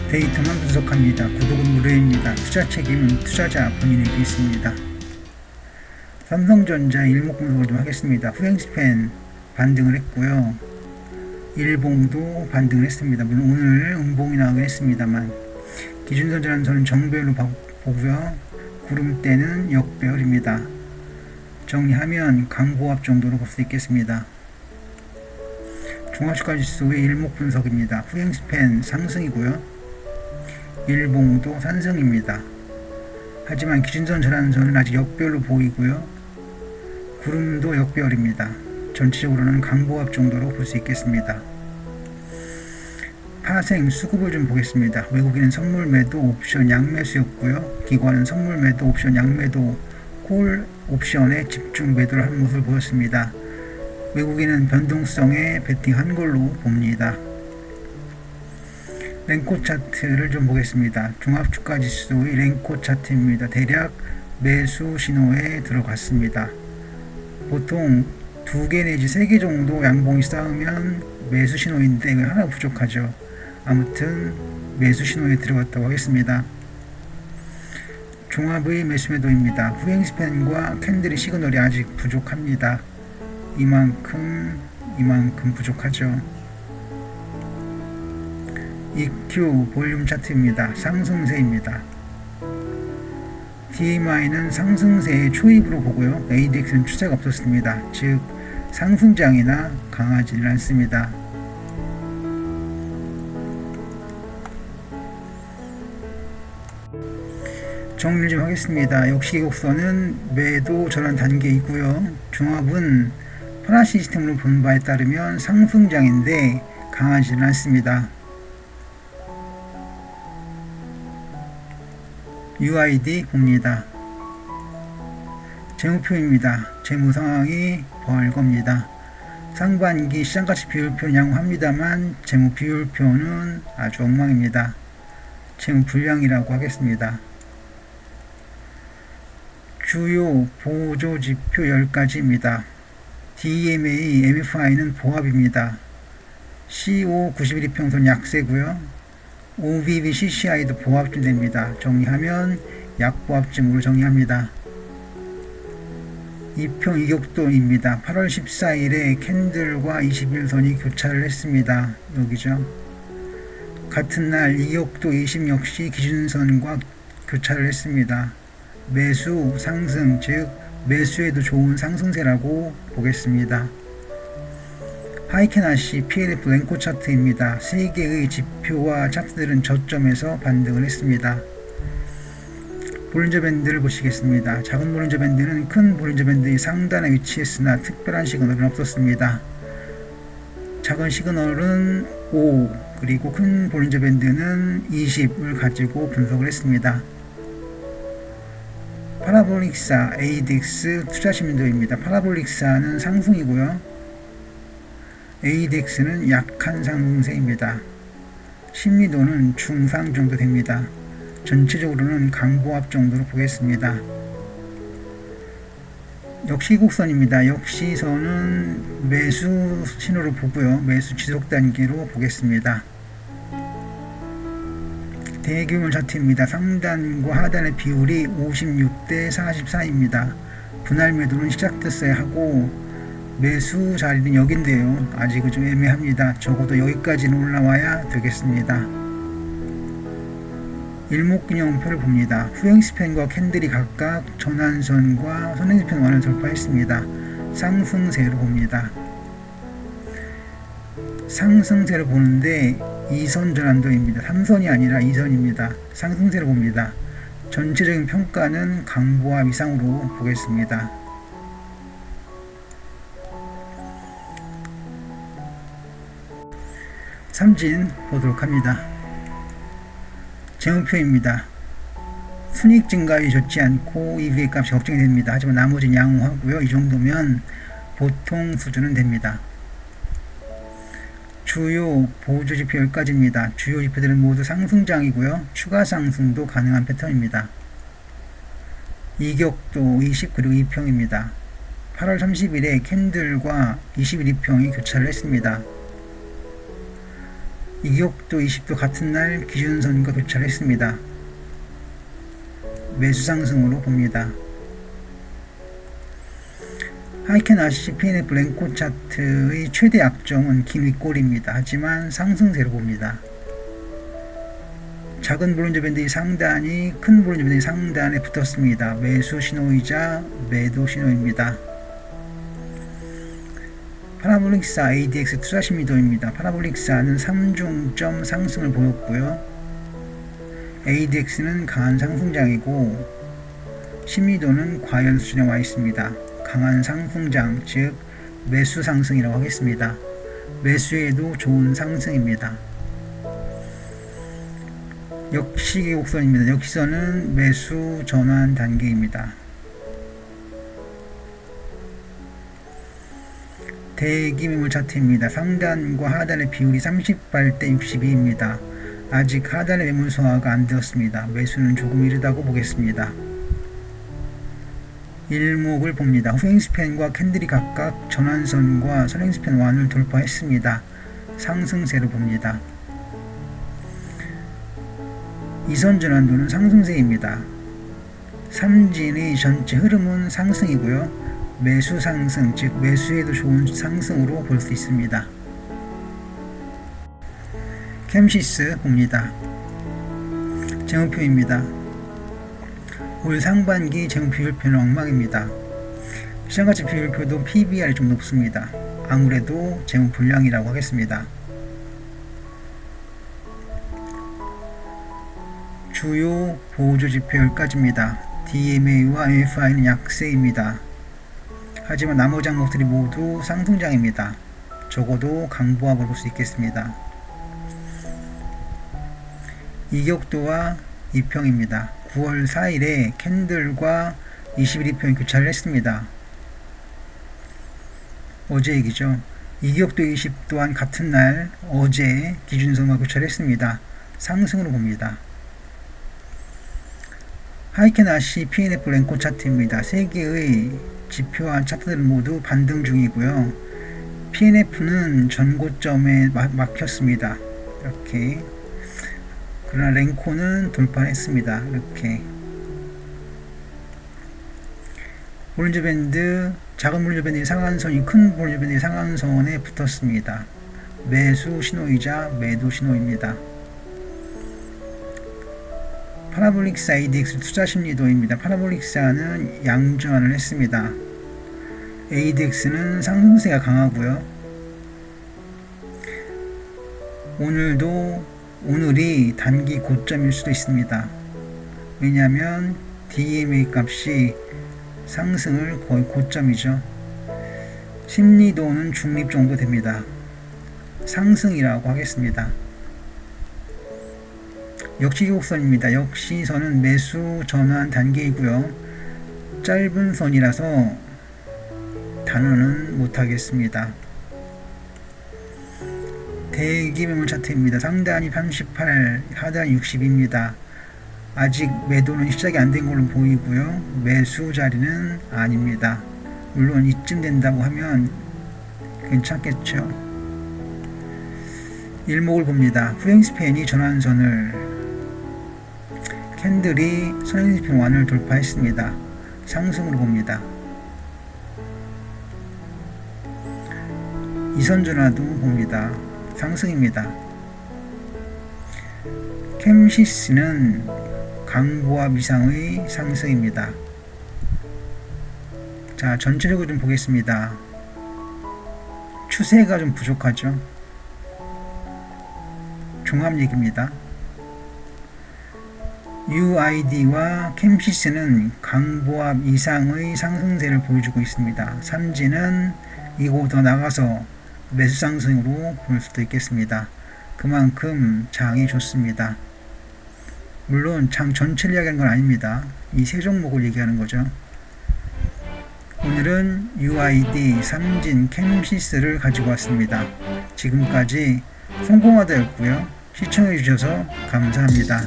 데이터만 분석합니다. 구독은 무료입니다. 투자 책임은 투자자 본인에게 있습니다. 삼성전자 일목 분석을 좀 하겠습니다. 후행스팬 반등을 했고요. 일봉도 반등을 했습니다. 물론 오늘 음봉이 나오긴 했습니다만, 기준선 전환선은 정배열로 보고요. 구름대는 역배열입니다. 정리하면 강보합 정도로 볼 수 있겠습니다. 종합주가지수의 일목 분석입니다. 후행스팬 상승이고요. 일봉도 상승입니다. 하지만 기준선 전환선은 아직 역배열로 보이고요. 구름도 역배열입니다. 전체적으로는 강보합 정도로 볼 수 있겠습니다. 파생 수급을 좀 보겠습니다. 외국인은 선물 매도 옵션 양매수였고요. 기관은 선물 매도 옵션 양매도 콜 옵션에 집중 매도를 한 모습을 보였습니다. 외국인은 변동성에 베팅한 걸로 봅니다. 랭코 차트를 좀 보겠습니다. 종합주가지수의 랭코 차트입니다. 대략 매수 신호에 들어갔습니다. 보통 2개 내지 3개 정도 양봉이 쌓으면 매수 신호인데 하나 부족하죠. 아무튼 매수 신호에 들어갔다고 하겠습니다. 종합의 매수 매도입니다. 후행스팬과 캔들의 시그널이 아직 부족합니다. 이만큼 부족하죠. EQ 볼륨 차트입니다. 상승세입니다. DMI는 상승세의 초입으로 보고요. ADX는 추세가 없었습니다. 즉 상승장이나 강하지는 않습니다. 정리 좀 하겠습니다. 역시 곡선은 매도 전환 단계이고요. 종합은 파라 시스템으로 본 바에 따르면 상승장인데 강하지는 않습니다. UID 봅니다. 재무표입니다. 재무 상황이 벌겁니다. 상반기 시장가치 비율표는 양호합니다만 재무 비율표는 아주 엉망입니다. 재무 불량이라고 하겠습니다. 주요 보조지표 10가지입니다. DMA, MFI는 보합입니다. CO 91이평선 약세고요. OBB, CCI도 보합쯤 됩니다. 정리하면 약보합쯤으로 정리합니다. 2평 이격도입니다. 8월 14일에 캔들과 21선이 교차를 했습니다. 여기죠. 같은 날 이격도 20 역시 기준선과 교차를 했습니다. 매수 상승, 즉 매수에도 좋은 상승세라고 보겠습니다. 하이켄아시 PLF 랭코 차트입니다. 3개의 지표와 차트들은 저점에서 반등을 했습니다. 볼린저 밴드를 보시겠습니다. 작은 볼린저 밴드는 큰 볼린저 밴드의 상단에 위치했으나 특별한 시그널은 없었습니다. 작은 시그널은 5, 그리고 큰 볼린저 밴드는 20을 가지고 분석을 했습니다. 파라볼릭사 ADX 투자심도입니다. 파라볼릭사는 상승이고요. ADX는 약한 상승세입니다. 심리도는 중상 정도 됩니다. 전체적으로는 강보합 정도로 보겠습니다. 역시 곡선입니다. 역시선은 매수 신호로 보고요. 매수 지속 단계로 보겠습니다. 대규모 차트입니다. 상단과 하단의 비율이 56대 44입니다. 분할 매도는 시작됐어야 하고 매수 자리는 여긴데요. 아직은 좀 애매합니다. 적어도 여기까지는 올라와야 되겠습니다. 일목균형표를 봅니다. 후행스팬과 캔들이 각각 전환선과 선행스팬 완을 돌파했습니다. 상승세로 봅니다. 상승세를 보는데 2선 전환도입니다. 3선이 아니라 2선입니다. 상승세로 봅니다. 전체적인 평가는 강보합 이상으로 보겠습니다. 삼진 보도록 합니다. 재무표입니다. 순이익 증가율이 좋지 않고 EVA 값이 걱정이 됩니다. 하지만 나머지는 양호하고요. 이 정도면 보통 수준은 됩니다. 주요 보조지표 10가지입니다. 주요 지표들은 모두 상승장이고요. 추가 상승도 가능한 패턴입니다. 이격도 20 그리고 2평입니다. 8월 30일에 캔들과 21, 2평이 교차를 했습니다. 이격도 20도 같은 날 기준선과 교차했습니다. 매수 상승으로 봅니다. 하이켄 RCC PNF 랭코 차트의 최대 약점은 긴 윗골입니다. 하지만 상승세로 봅니다. 작은 볼린저 밴드의 상단이 큰 볼린저 밴드의 상단에 붙었습니다. 매수 신호이자 매도 신호입니다. 파라볼릭사 ADX 투자 심리도입니다. 파라볼릭사는 3중점 상승을 보였고요. ADX는 강한 상승장이고 심리도는 과열 수준에 와 있습니다. 강한 상승장, 즉 매수 상승이라고 하겠습니다. 매수에도 좋은 상승입니다. 역시계 곡선입니다. 역시선은 매수 전환 단계입니다. 대기 매물 차트입니다. 상단과 하단의 비율이 38대 62입니다. 아직 하단의 매물 소화가 안 되었습니다. 매수는 조금 이르다고 보겠습니다. 일목을 봅니다. 후행스팬과 캔들이 각각 전환선과 선행스팬 완을 돌파했습니다. 상승세로 봅니다. 이선 전환도는 상승세입니다. 삼진의 전체 흐름은 상승이고요. 매수 상승, 즉 매수에도 좋은 상승으로 볼 수 있습니다. 캠시스 봅니다. 재무표입니다. 올 상반기 재무 비율표는 엉망입니다. 시장가치 비율표도 PBR이 좀 높습니다. 아무래도 재무 불량이라고 하겠습니다. 주요 보조 지표 10가지입니다. DMA와 MFI는 약세입니다. 하지만 나머지 항목들이 모두 상승장입니다. 적어도 강보합을 볼 수 있겠습니다. 이격도와 이평입니다. 9월 4일에 캔들과 21이평이 교차를 했습니다. 어제 얘기죠. 이격도 20 또한 같은 날 어제 기준선과 교차를 했습니다. 상승으로 봅니다. 하이켄 RCC PNF 랭코 차트입니다. 3개의 지표와 차트들은 모두 반등 중이고요. PNF는 전고점에 막혔습니다. 이렇게. 그러나 랭코는 돌파했습니다. 이렇게. 볼린저 밴드, 작은 볼린저 밴드의 상한선이 큰 볼린저 밴드의 상한선에 붙었습니다. 매수 신호이자 매도 신호입니다. 파라볼릭사 ADX 투자 심리도입니다. 파라볼릭사는 양전환을 했습니다. ADX는 상승세가 강하고요. 오늘이 단기 고점일 수도 있습니다. 왜냐하면 DMA 값이 상승을 거의 고점이죠. 심리도는 중립 정도 됩니다. 상승이라고 하겠습니다. 역시곡선입니다. 역시선은 매수 전환 단계이고요. 짧은 선이라서 단어는 못하겠습니다. 대기 매물 차트입니다. 상단이 38, 하단 60입니다. 아직 매도는 시작이 안 된 걸로 보이고요. 매수 자리는 아닙니다. 물론 이쯤 된다고 하면 괜찮겠죠. 일목을 봅니다. 후행스팬이 전환선을, 캔들이 선행스팬 완을 돌파했습니다. 상승으로 봅니다. 이선전화도 봅니다. 상승입니다. 캠시스는 강보합 이상의 상승입니다. 자, 전체적으로 좀 보겠습니다. 추세가 좀 부족하죠. 종합 얘기입니다. UID와 캠시스는 강보합 이상의 상승세를 보여주고 있습니다. 삼진은 이고 더 나가서 매수 상승으로 볼 수도 있겠습니다. 그만큼 장이 좋습니다. 물론 장 전체를 이야기하는 건 아닙니다. 이 세 종목을 얘기하는 거죠. 오늘은 UID, 삼진, 캠시스를 가지고 왔습니다. 지금까지 성공하다였고요. 시청해 주셔서 감사합니다.